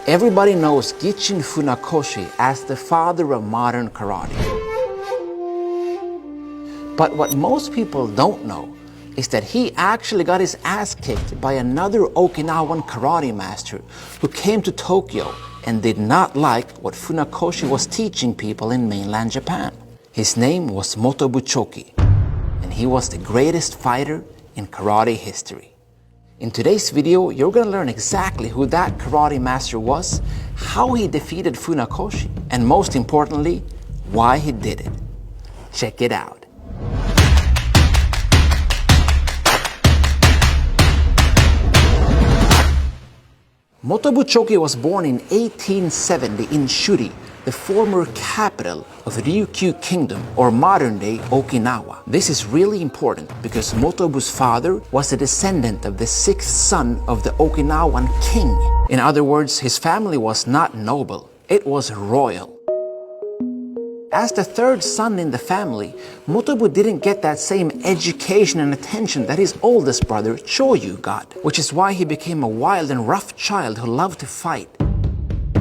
Everybody knows Gichin Funakoshi as the father of modern karate. But what most people don't know is that he actually got his ass kicked by another Okinawan karate master who came to Tokyo and did not like what Funakoshi was teaching people in mainland Japan. His name was Motobu Choki, and he was the greatest fighter in karate history. In today's video, you're going to learn exactly who that karate master was, how he defeated Funakoshi, and most importantly, why he did it. Check it out. Motobu Choki was born in 1870 in Shuri, the former capital of Ryukyu Kingdom, or modern-day Okinawa. This is really important because Motobu's father was a descendant of the sixth son of the Okinawan king. In other words, his family was not noble, it was royal. As the third son in the family, Motobu didn't get that same education and attention that his oldest brother Choyu got, which is why he became a wild and rough child who loved to fight.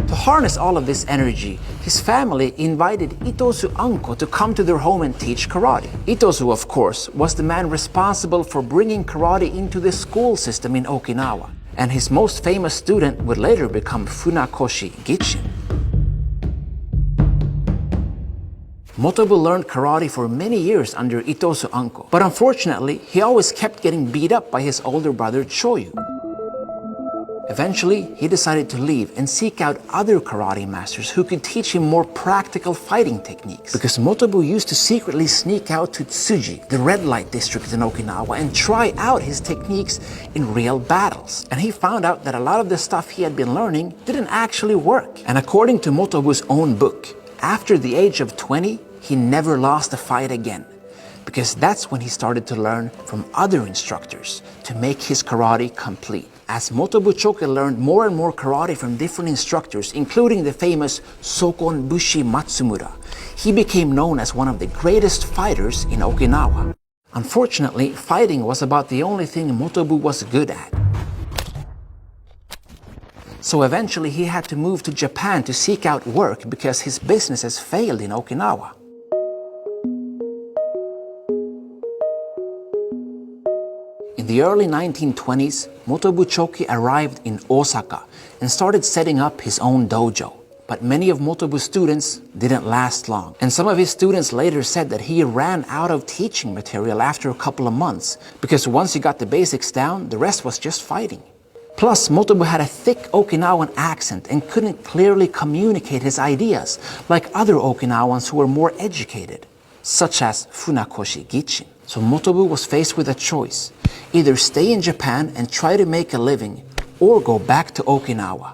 To harness all of this energy, his family invited Itosu Anko to come to their home and teach karate. Itosu, of course, was the man responsible for bringing karate into the school system in Okinawa, and his most famous student would later become Funakoshi Gichin. Motobu learned karate for many years under Itosu Anko, but unfortunately, he always kept getting beat up by his older brother Choyu. Eventually, he decided to leave and seek out other karate masters who could teach him more practical fighting techniques. Because Motobu used to secretly sneak out to Tsuji, the red light district in Okinawa, and try out his techniques in real battles. And he found out that a lot of the stuff he had been learning didn't actually work. And according to Motobu's own book, after the age of 20, he never lost a fight again, because that's when he started to learn from other instructors to make his karate complete. As Motobu Choki learned more and more karate from different instructors, including the famous Sokon Bushi Matsumura, he became known as one of the greatest fighters in Okinawa. Unfortunately, fighting was about the only thing Motobu was good at. So eventually he had to move to Japan to seek out work because his businesses failed in Okinawa. In the early 1920s, Motobu Choki arrived in Osaka and started setting up his own dojo. But many of Motobu's students didn't last long. And some of his students later said that he ran out of teaching material after a couple of months, because once he got the basics down, the rest was just fighting. Plus, Motobu had a thick Okinawan accent and couldn't clearly communicate his ideas like other Okinawans who were more educated, such as Funakoshi Gichin. So Motobu was faced with a choice: either stay in Japan and try to make a living, or go back to Okinawa.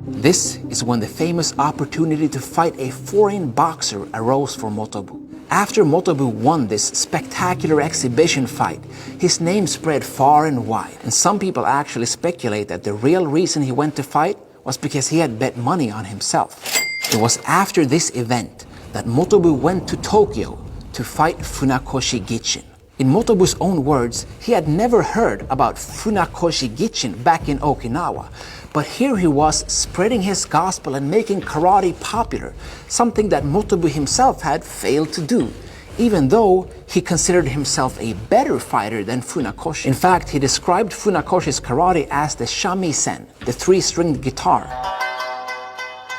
This is when the famous opportunity to fight a foreign boxer arose for Motobu. After Motobu won this spectacular exhibition fight, his name spread far and wide, and some people actually speculate that the real reason he went to fight was because he had bet money on himself. It was after this event that Motobu went to Tokyo to fight Funakoshi Gichin. In Motobu's own words, he had never heard about Funakoshi Gichin back in Okinawa, but here he was spreading his gospel and making karate popular, something that Motobu himself had failed to do, even though he considered himself a better fighter than Funakoshi. In fact, he described Funakoshi's karate as the shamisen, the three-stringed guitar.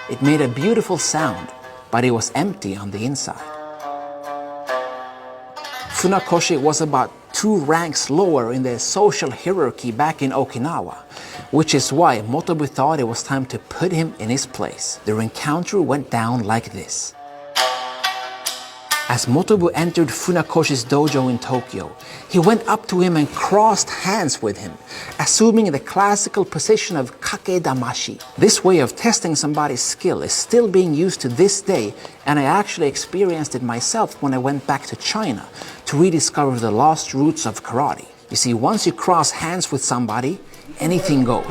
It made a beautiful sound, but it was empty on the inside. Funakoshi was about 2 ranks lower in the social hierarchy back in Okinawa, which is why Motobu thought it was time to put him in his place. Their encounter went down like this. As Motobu entered Funakoshi's dojo in Tokyo, he went up to him and crossed hands with him, assuming the classical position of kake damashi. This way of testing somebody's skill is still being used to this day, and I actually experienced it myself when I went back to China to rediscover the lost roots of karate. You see, once you cross hands with somebody, anything goes.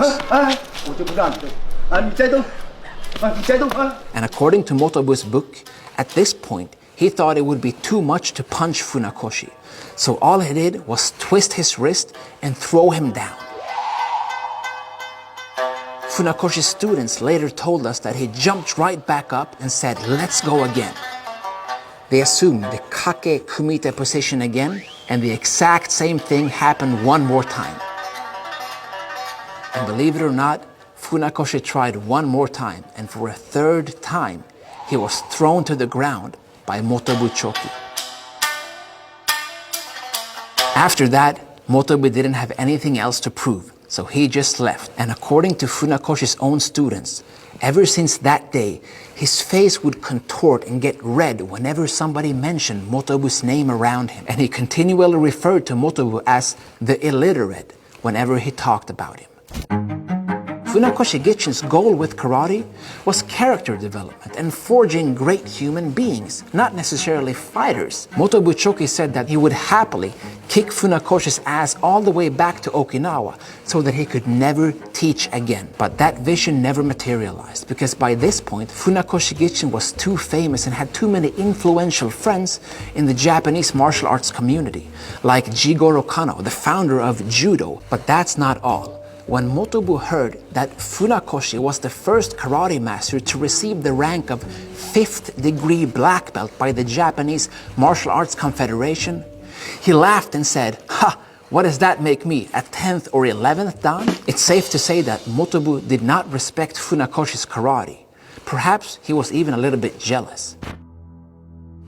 And according to Motobu's book, at this point, he thought it would be too much to punch Funakoshi. So all he did was twist his wrist and throw him down. Funakoshi's students later told us that he jumped right back up and said, "Let's go again." They assumed the kake kumite position again, and the exact same thing happened one more time. And believe it or not, Funakoshi tried one more time, and for a third time, he was thrown to the ground by Motobu Choki. After that, Motobu didn't have anything else to prove, so he just left. And according to Funakoshi's own students, ever since that day, his face would contort and get red whenever somebody mentioned Motobu's name around him. And he continually referred to Motobu as the illiterate whenever he talked about him. Funakoshi Gichin's goal with karate was character development and forging great human beings, not necessarily fighters. Motobu Choki said that he would happily kick Funakoshi's ass all the way back to Okinawa so that he could never teach again. But that vision never materialized because by this point, Funakoshi Gichin was too famous and had too many influential friends in the Japanese martial arts community, like Jigoro Kano, the founder of Judo. But that's not all. When Motobu heard that Funakoshi was the first karate master to receive the rank of 5th degree black belt by the Japanese Martial Arts Confederation, he laughed and said, "Ha, what does that make me, a 10th or 11th dan?" It's safe to say that Motobu did not respect Funakoshi's karate. Perhaps he was even a little bit jealous.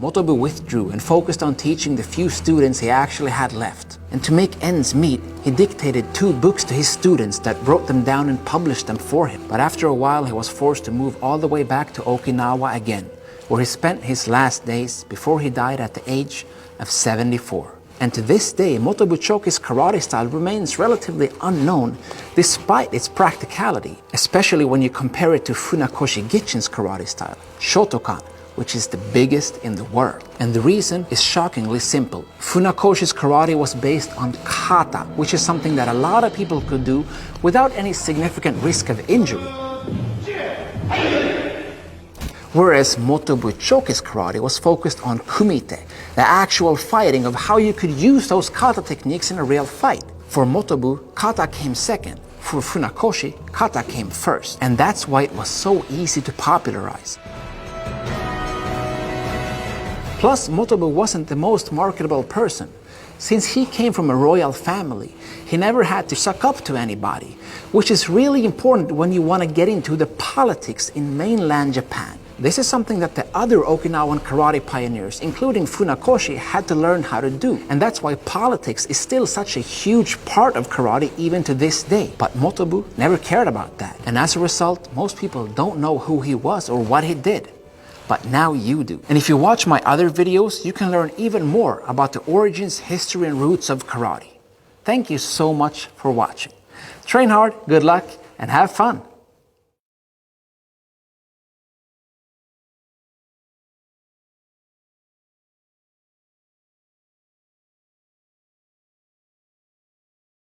Motobu withdrew and focused on teaching the few students he actually had left. And to make ends meet, he dictated 2 books to his students that wrote them down and published them for him. But after a while, he was forced to move all the way back to Okinawa again, where he spent his last days before he died at the age of 74. And to this day, Motobu Choki's karate style remains relatively unknown despite its practicality, especially when you compare it to Funakoshi Gichin's karate style, Shotokan, which is the biggest in the world. And the reason is shockingly simple. Funakoshi's karate was based on kata, which is something that a lot of people could do without any significant risk of injury. Whereas Motobu Choki's karate was focused on kumite, the actual fighting of how you could use those kata techniques in a real fight. For Motobu, kata came second. For Funakoshi, kata came first. And that's why it was so easy to popularize. Plus, Motobu wasn't the most marketable person. Since he came from a royal family, he never had to suck up to anybody, which is really important when you want to get into the politics in mainland Japan. This is something that the other Okinawan karate pioneers, including Funakoshi, had to learn how to do. And that's why politics is still such a huge part of karate even to this day. But Motobu never cared about that. And as a result, most people don't know who he was or what he did. But now you do. And if you watch my other videos, you can learn even more about the origins, history, and roots of karate. Thank you so much for watching. Train hard, good luck, and have fun.